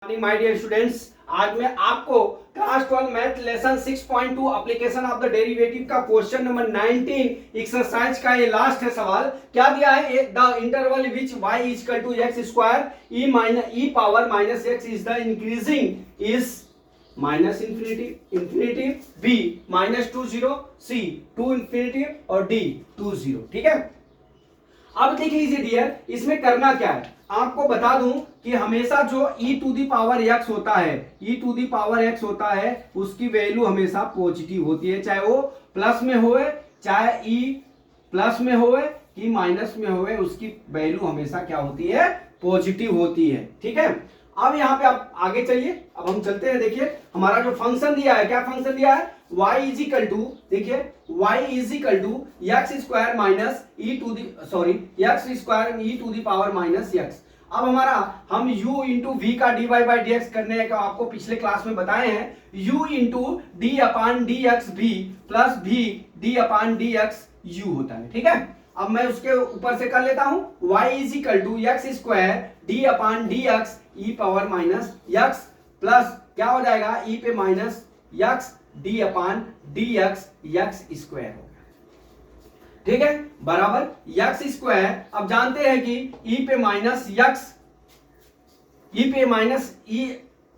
Morning my dear students. आज मैं आपको class 12 math lesson 6.2 application of the derivative का क्वेश्चन नंबर 19 एक्सरसाइज का ये लास्ट है सवाल। क्या दिया है? The interval which y is equal to x square e power minus x is the increasing is minus infinity b minus 2 0 c 2 infinity और d 2 0। ठीक है, अब देख लीजिए डियर, इसमें करना क्या है आपको बता दूं कि हमेशा जो e to the power x होता है, e to the power x होता है, उसकी वैल्यू हमेशा पॉजिटिव होती है, चाहे वो प्लस में होए, चाहे e प्लस में होए कि माइनस में होए, उसकी वैल्यू हमेशा क्या होती है? पॉजिटिव होती है। ठीक है, अब यहाँ पे आप आगे चलिए, अब हम चलते हैं। देखिए हमारा जो फंक्शन दिया है, क्या फंक्शन दिया है? y इज इक्वल टू, देखिए y is equal to x square minus x square e to the power minus x. अब हमारा हम u इंटू वी का d y by d x करने का आपको पिछले क्लास में बताए हैं। u into d upon d x v plus v d upon d x u होता है। ठीक है, अब मैं उसके ऊपर से कर लेता हूं, y is equal to x square d upon d x e power minus x plus क्या हो जाएगा? ई पे minus x d upon d x square हो गया। ठीक है, बराबर एक्स स्क्वायर। अब जानते हैं कि ई पे माइनस एक्स,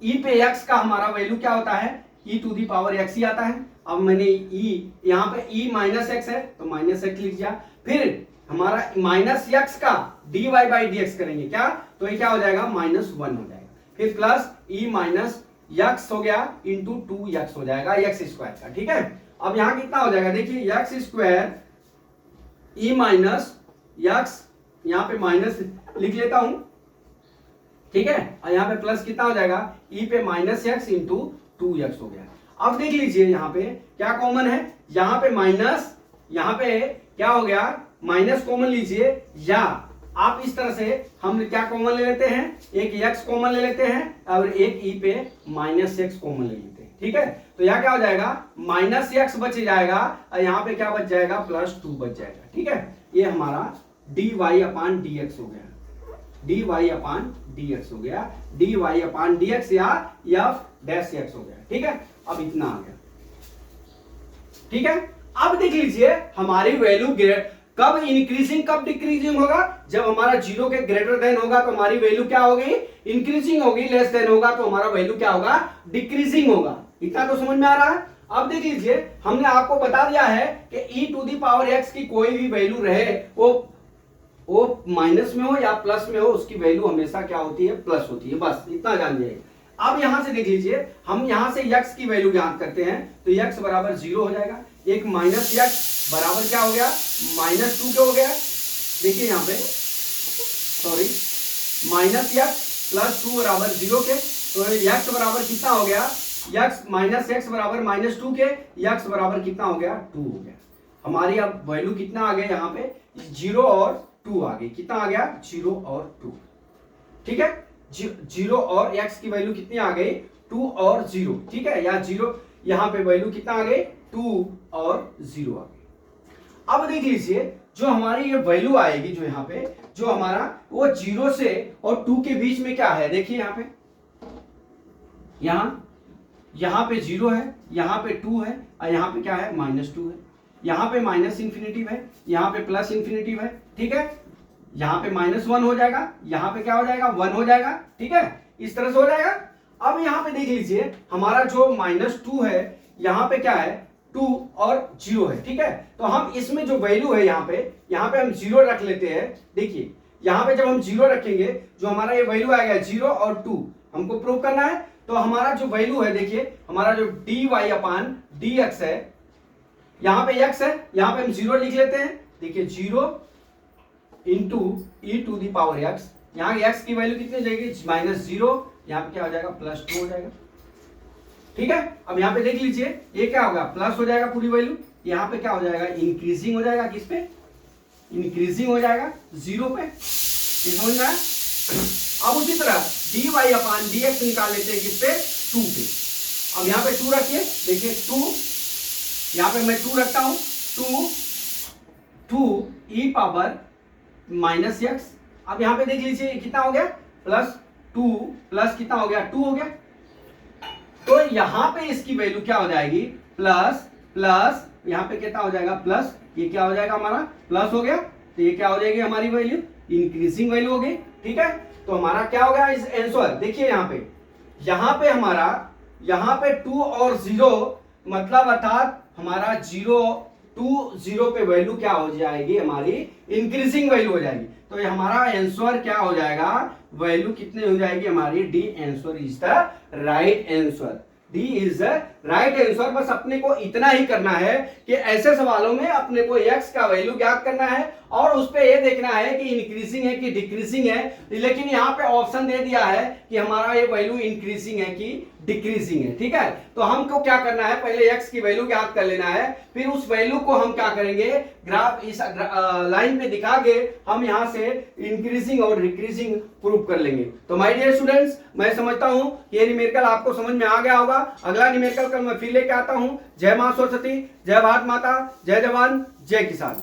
ई पे एक्स का हमारा वैल्यू क्या होता है? ई टू दी पावर एक्स ही आता है। अब मैंने ई यहाँ पे ई माइनस एक्स है तो माइनस एक्स लिख दिया, फिर हमारा माइनस एक्स का d y by d x करेंगे क्या, तो ये क्या हो जाएगा? माइनस 1 हो जाएगा, फिर प्लस ई माइनस एक्स हो गया इंटू 2x हो जाएगा एक्स स्क्वायर का। ठीक है, अब यहां कितना हो जाएगा? देखिए x square E minus x, यहां पे माइनस लिख लेता हूं। ठीक है, और यहां पे प्लस कितना हो जाएगा? ई पे माइनस एक्स इंटू 2x हो गया। अब देख लीजिए यहां पे क्या कॉमन है, यहां पे माइनस, यहां पे क्या हो गया? माइनस कॉमन लीजिए, या आप इस तरह से हम क्या कॉमन ले लेते हैं? एक x कॉमन ले लेते हैं और एक e पे माइनस x कॉमन ले लेते हैं। ठीक है, तो यहाँ क्या हो जाएगा? माइनस x बच जाएगा और यहाँ पे क्या बच जाएगा? प्लस 2 बच जाएगा। ठीक है, ये हमारा dy अपान dx हो गया, dy अपान dx हो गया, dy अपान dx या f डैश x हो गया। ठीक है, अब इतना आ गया। ठीक है, अब देख लीजिए हमारी वैल्यू कब इंक्रीजिंग कब डिक्रीजिंग होगा? जब हमारा 0 के ग्रेटर देन होगा तो हमारी वैल्यू क्या होगी? इंक्रीजिंग होगी, लेस देन होगा तो हमारा वैल्यू क्या होगा? डिक्रीजिंग होगा। इतना तो समझ में आ रहा है। अब देख लीजिए हमने आपको बता दिया है कि e to the power x की कोई भी वैल्यू रहे, वो माइनस में हो या प्लस में हो, उसकी वैल्यू हमेशा क्या होती है? प्लस होती है। बस इतना जान जाइए। अब यहां से देख लीजिए, हम यहां से x की वैल्यू ज्ञात करते हैं तो x बराबर 0 हो जाएगा, एक माइनस x बराबर क्या हो गया? माइनस 2 क्या हो गया? देखिए यहाँ पे माइनस x प्लस 2 बराबर 0 के, तो x बराबर कितना हो गया? x माइनस x बराबर माइनस 2 के, x बराबर कितना हो गया? 2 हो गया। हमारी अब वैल्यू कितना आ गया? यहाँ पे 0 और 2 आ गई। कितना आ गया? 0 और 2। ठीक है, 0 और x की वैल्यू कितनी आ गई? 2 और 0। ठीक है, या 0 यहाँ पे वैल्यू कितना आ गई? 2 और 0 आ गई। अब देख लीजिए जो हमारी ये वैल्यू आएगी, जो यहाँ पे जो हमारा वो 0 से और 2 के बीच में क्या है? देखिए यहाँ पे यहाँ पे 0 है, यहाँ पे 2 है और यहाँ पे क्या है? माइनस 2 है। यहाँ पे माइनस इंफिनिटिव है, यहाँ पे प्लस इंफिनिटिव है। ठीक है, यहाँ पे माइनस 1 हो जाएगा, यहाँ पे क्या हो जाएगा? 1 हो जाएगा। ठीक है, इस तरह से हो जाएगा। अब यहाँ पे देख लीजिए हमारा जो माइनस 2 है, यहाँ पे क्या है? 2 और 0 है। ठीक है, तो हम इसमें जो वैल्यू है यहाँ पे हम 0 रख लेते हैं। देखिए यहाँ पे जब हम 0 रखेंगे, जो हमारा ये वैल्यू आएगा 0 और 2 हमको प्रूव करना है, तो हमारा जो वैल्यू है, देखिए हमारा जो dy अपान dx है, यहाँ पे x है, यहाँ पे हम 0 लिख लेते हैं। देखिए 0 into e to the power x, यहाँ x की वैल्यू कितनी हो जाएगी? माइनस 0, यहाँ पे क्या हो जाएगा? प्लस 2 हो जाएगा। ठीक है, अब यहाँ पे देख लीजिए ये क्या होगा? प्लस हो जाएगा पूरी वैल्यू, यहाँ पे क्या हो जाएगा? इंक्रीजिंग हो जाएगा। किस पे? इंक्रीजिंग हो जाएगा 0 पे। समझ में आया? अब उसी तरह dy अपान dx निकाल लेते हैं। किस पे? 2 पे। अब यहाँ पे 2 रखिए, देखिए 2, यहाँ पे मैं 2 रखता हूं, 2 ई पावर माइनस एक्स। अब यहाँ पे देख लीजिए कितना हो गया? प्लस 2 2 प्लस कितना हो गया 2 हो गया। तो यहां पे इसकी वैल्यू क्या हो जाएगी प्लस प्लस यहां पे कितना हो जाएगा प्लस, ये क्या हो जाएगा हमारा प्लस हो गया, तो ये क्या हो जाएगी हमारी वैल्यू इंक्रीजिंग वैल्यू हो गई। ठीक है, तो हमारा क्या हो गया इस आंसर, देखिए यहां पे हमारा यहां पे 2 और 0 मतलब अर्थात हमारा 0 2 0 पे वैल्यू क्या हो जाएगी हमारी इंक्रीजिंग वैल्यू हो जाएगी। तो ये हमारा आंसर क्या हो जाएगा, वैल्यू कितनी हो जाएगी हमारी, D answer is the right answer, D is the right answer. बस अपने को इतना ही करना है कि ऐसे सवालों में अपने को x का वैल्यू ज्ञात करना है और उस पे ये देखना है कि इंक्रीजिंग है कि डिक्रीजिंग है। लेकिन यहाँ पे ऑप्शन दे दिया है कि हमारा ये वैल्यू इंक्रीजिंग है कि डिक्रीजिंग है। ठीक है, तो हमको क्या करना है, पहले x की वैल्यू ज्ञात कर लेना है, फिर उस वैल्यू को हम क्या करेंगे ग्राफ इस लाइन पे दिखा के हम यहाँ से इंक्रीजिंग और डिक्रीजिंग प्रूव कर लेंगे। तो माय डियर स्टूडेंट्स, मैं समझता हूं ये न्यूमेरिकल आपको समझ में आ गया होगा। अगला न्यूमेरिकल कल मैं फिर लेके आता हूं। जय मां सरस्वती, जय भारत माता, जय जवान, जय किसान।